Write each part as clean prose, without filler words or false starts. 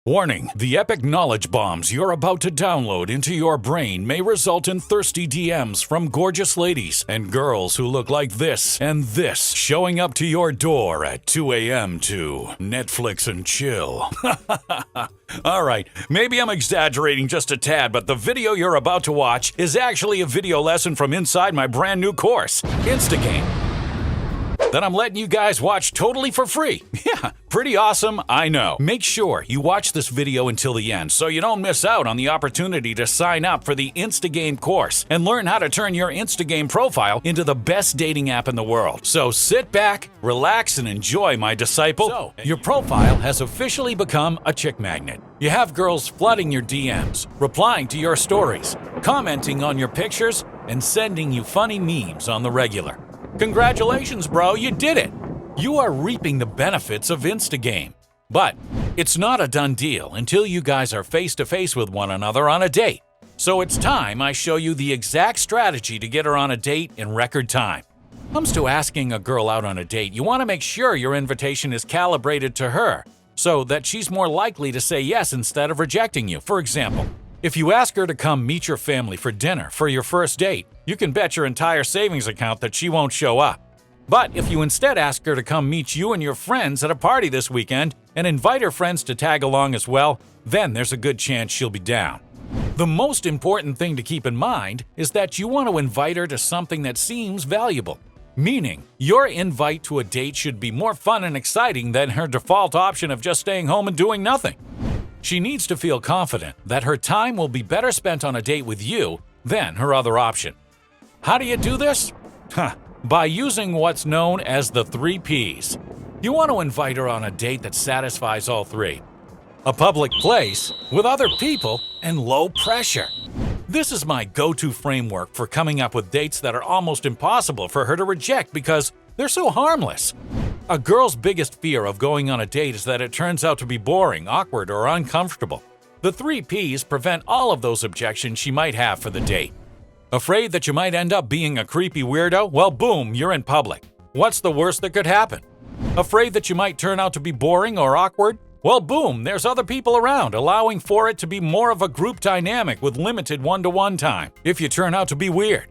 Warning, the epic knowledge bombs you're about to download into your brain may result in thirsty DMs from gorgeous ladies and girls who look like this and this showing up to your door at 2 a.m. to Netflix and chill. Alright, maybe I'm exaggerating just a tad, but the video you're about to watch is actually a video lesson from inside my brand new course, Instagame, that I'm letting you guys watch totally for free. Yeah, pretty awesome, I know. Make sure you watch this video until the end so you don't miss out on the opportunity to sign up for the Instagame course and learn how to turn your Instagame profile into the best dating app in the world. So sit back, relax, and enjoy, my disciple. So, your profile has officially become a chick magnet. You have girls flooding your DMs, replying to your stories, commenting on your pictures, and sending you funny memes on the regular. Congratulations, bro, you did it! You are reaping the benefits of Instagame. But it's not a done deal until you guys are face-to-face with one another on a date. So it's time I show you the exact strategy to get her on a date in record time. When it comes to asking a girl out on a date, you want to make sure your invitation is calibrated to her so that she's more likely to say yes instead of rejecting you. For example, if you ask her to come meet your family for dinner for your first date, you can bet your entire savings account that she won't show up. But if you instead ask her to come meet you and your friends at a party this weekend and invite her friends to tag along as well, then there's a good chance she'll be down. The most important thing to keep in mind is that you want to invite her to something that seems valuable. Meaning, your invite to a date should be more fun and exciting than her default option of just staying home and doing nothing. She needs to feel confident that her time will be better spent on a date with you than her other option. How do you do this? By using what's known as the 3 Ps. You want to invite her on a date that satisfies all three: a public place, with other people, and low pressure. This is my go-to framework for coming up with dates that are almost impossible for her to reject because they're so harmless. A girl's biggest fear of going on a date is that it turns out to be boring, awkward, or uncomfortable. The 3 Ps prevent all of those objections she might have for the date. Afraid that you might end up being a creepy weirdo? Well, boom, you're in public. What's the worst that could happen? Afraid that you might turn out to be boring or awkward? Well, boom, there's other people around, allowing for it to be more of a group dynamic with limited one-to-one time if you turn out to be weird.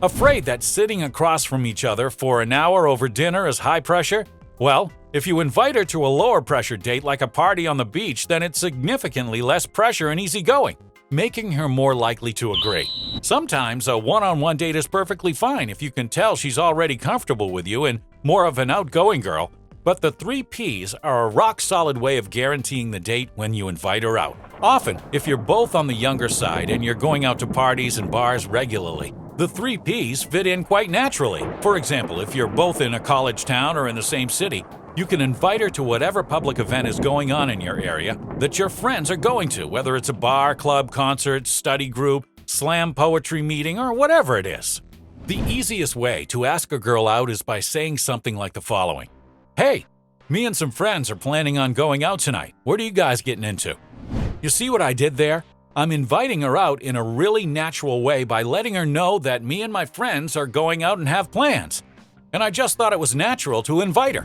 Afraid that sitting across from each other for an hour over dinner is high pressure? Well, if you invite her to a lower pressure date like a party on the beach, then it's significantly less pressure and easygoing, making her more likely to agree. Sometimes a one-on-one date is perfectly fine if you can tell she's already comfortable with you and more of an outgoing girl, but the 3 Ps are a rock-solid way of guaranteeing the date when you invite her out. Often, if you're both on the younger side and you're going out to parties and bars regularly, the 3 Ps fit in quite naturally. For example, if you're both in a college town or in the same city, you can invite her to whatever public event is going on in your area that your friends are going to, whether it's a bar, club, concert, study group, slam poetry meeting, or whatever it is. The easiest way to ask a girl out is by saying something like the following: "Hey, me and some friends are planning on going out tonight. What are you guys getting into?" You see what I did there? I'm inviting her out in a really natural way by letting her know that me and my friends are going out and have plans. And I just thought it was natural to invite her.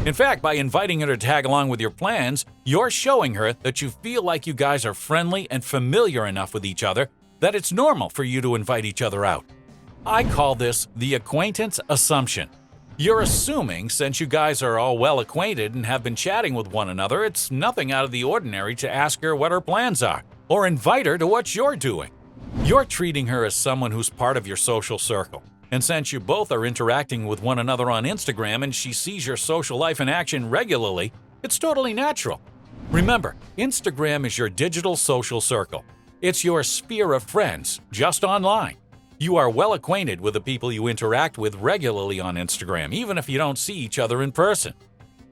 In fact, by inviting her to tag along with your plans, you're showing her that you feel like you guys are friendly and familiar enough with each other that it's normal for you to invite each other out. I call this the Acquaintance Assumption. You're assuming, since you guys are all well acquainted and have been chatting with one another, it's nothing out of the ordinary to ask her what her plans are, or invite her to what you're doing. You're treating her as someone who's part of your social circle. And since you both are interacting with one another on Instagram and she sees your social life in action regularly, it's totally natural. Remember, Instagram is your digital social circle. It's your sphere of friends, just online. You are well acquainted with the people you interact with regularly on Instagram, even if you don't see each other in person.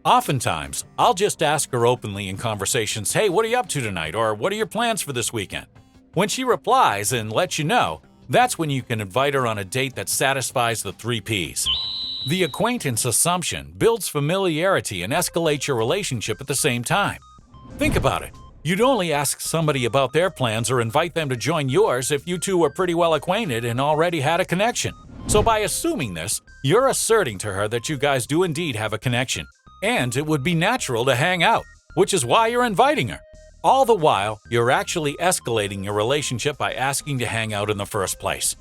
Oftentimes, I'll just ask her openly in conversations, "Hey, what are you up to tonight?" or "What are your plans for this weekend?" When she replies and lets you know, that's when you can invite her on a date that satisfies the 3 Ps. The Acquaintance Assumption builds familiarity and escalates your relationship at the same time. Think about it. You'd only ask somebody about their plans or invite them to join yours if you two were pretty well acquainted and already had a connection. So by assuming this, you're asserting to her that you guys do indeed have a connection, and it would be natural to hang out, which is why you're inviting her. All the while, you're actually escalating your relationship by asking to hang out in the first place.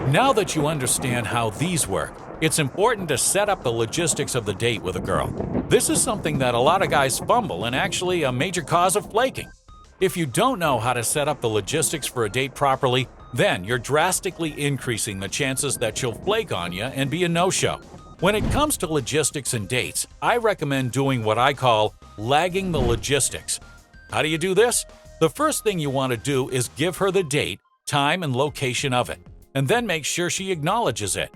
Now that you understand how these work, it's important to set up the logistics of the date with a girl. This is something that a lot of guys fumble and actually a major cause of flaking. If you don't know how to set up the logistics for a date properly, then you're drastically increasing the chances that she'll flake on you and be a no-show. When it comes to logistics and dates, I recommend doing what I call lagging the logistics. How do you do this? The first thing you want to do is give her the date, time, and location of it, and then make sure she acknowledges it.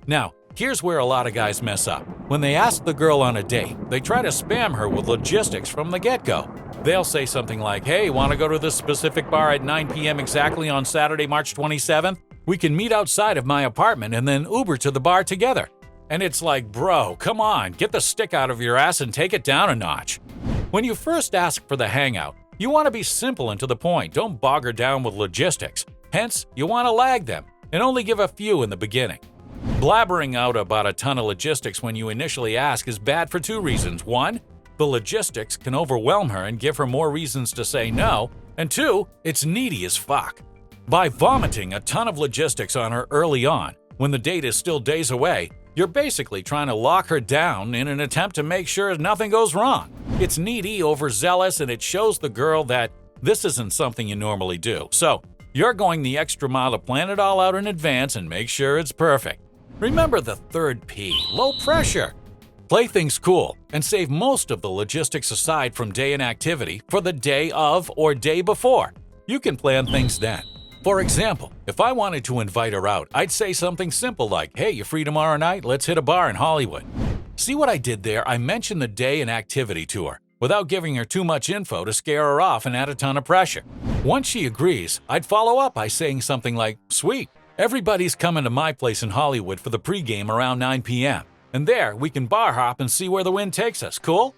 Now, here's where a lot of guys mess up. When they ask the girl on a date, they try to spam her with logistics from the get-go. They'll say something like, "Hey, want to go to this specific bar at 9 p.m. exactly on Saturday, March 27th? We can meet outside of my apartment and then Uber to the bar together." And it's like, bro, come on, get the stick out of your ass and take it down a notch. When you first ask for the hangout, you want to be simple and to the point. Don't bog her down with logistics. Hence, you want to lag them and only give a few in the beginning. Blabbering out about a ton of logistics when you initially ask is bad for two reasons. One, the logistics can overwhelm her and give her more reasons to say no. And two, it's needy as fuck. By vomiting a ton of logistics on her early on, when the date is still days away, you're basically trying to lock her down in an attempt to make sure nothing goes wrong. It's needy, overzealous, and it shows the girl that this isn't something you normally do. So, you're going the extra mile to plan it all out in advance and make sure it's perfect. Remember the third P, low pressure. Play things cool and save most of the logistics aside from day and activity for the day of or day before. You can plan things then. For example, if I wanted to invite her out, I'd say something simple like, "Hey, you free tomorrow night? Let's hit a bar in Hollywood." See what I did there? I mentioned the day and activity to her, without giving her too much info to scare her off and add a ton of pressure. Once she agrees, I'd follow up by saying something like, "Sweet, everybody's coming to my place in Hollywood for the pregame around 9 p.m. And there, we can bar hop and see where the wind takes us, cool?"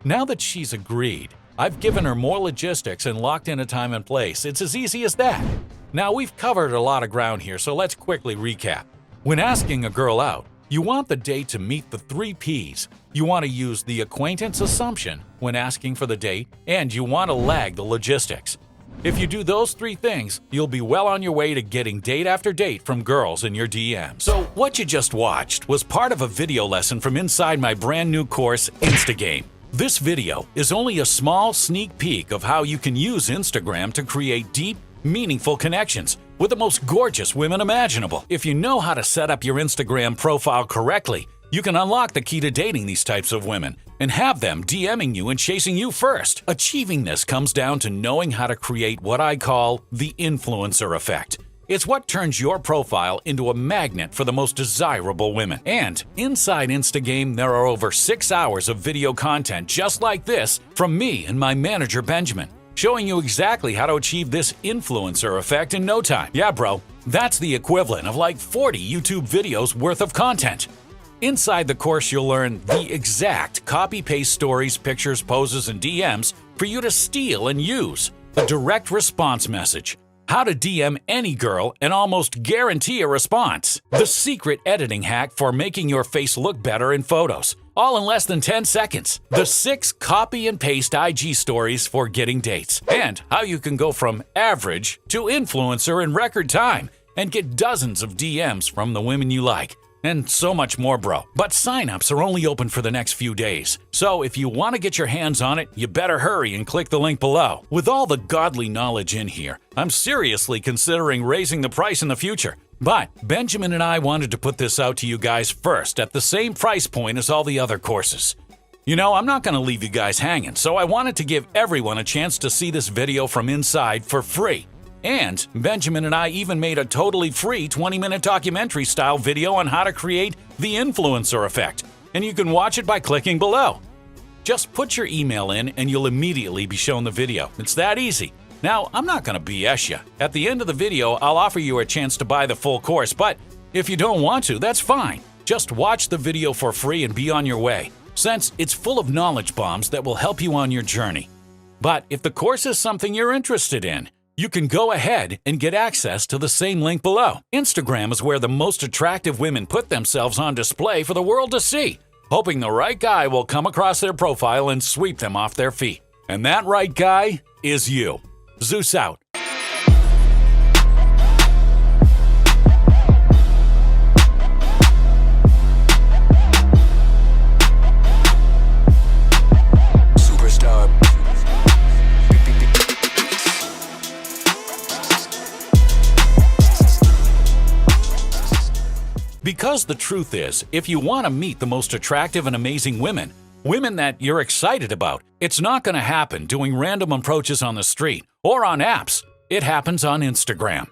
Now that she's agreed, I've given her more logistics and locked in a time and place. It's as easy as that. Now, we've covered a lot of ground here, so let's quickly recap. When asking a girl out, you want the date to meet the 3 Ps. You want to use the acquaintance assumption when asking for the date, and you want to lag the logistics. If you do those 3 things, you'll be well on your way to getting date after date from girls in your DMs. So, what you just watched was part of a video lesson from inside my brand new course, Instagame. This video is only a small sneak peek of how you can use Instagram to create deep, meaningful connections with the most gorgeous women imaginable. If you know how to set up your Instagram profile correctly, you can unlock the key to dating these types of women and have them DMing you and chasing you first. Achieving this comes down to knowing how to create what I call the influencer effect. It's what turns your profile into a magnet for the most desirable women. And inside Instagame, there are over 6 hours of video content just like this from me and my manager Benjamin, showing you exactly how to achieve this influencer effect in no time. Yeah, bro, that's the equivalent of like 40 YouTube videos worth of content. Inside the course, you'll learn the exact copy-paste stories, pictures, poses, and DMs for you to steal and use. A direct response message. How to DM any girl and almost guarantee a response. The secret editing hack for making your face look better in photos, all in less than 10 seconds. The 6 copy and paste IG stories for getting dates. And how you can go from average to influencer in record time and get dozens of DMs from the women you like. And so much more, bro. But signups are only open for the next few days. So if you want to get your hands on it, you better hurry and click the link below. With all the godly knowledge in here, I'm seriously considering raising the price in the future. But Benjamin and I wanted to put this out to you guys first at the same price point as all the other courses. You know, I'm not going to leave you guys hanging, so I wanted to give everyone a chance to see this video from inside for free. And Benjamin and I even made a totally free 20-minute documentary-style video on how to create the influencer effect, and you can watch it by clicking below. Just put your email in and you'll immediately be shown the video. It's that easy. Now, I'm not going to BS you. At the end of the video, I'll offer you a chance to buy the full course, but if you don't want to, that's fine. Just watch the video for free and be on your way, since it's full of knowledge bombs that will help you on your journey. But if the course is something you're interested in, you can go ahead and get access to the same link below. Instagram is where the most attractive women put themselves on display for the world to see, hoping the right guy will come across their profile and sweep them off their feet. And that right guy is you. Zeus out. Because the truth is, if you want to meet the most attractive and amazing women, women that you're excited about, it's not going to happen doing random approaches on the street or on apps. It happens on Instagram.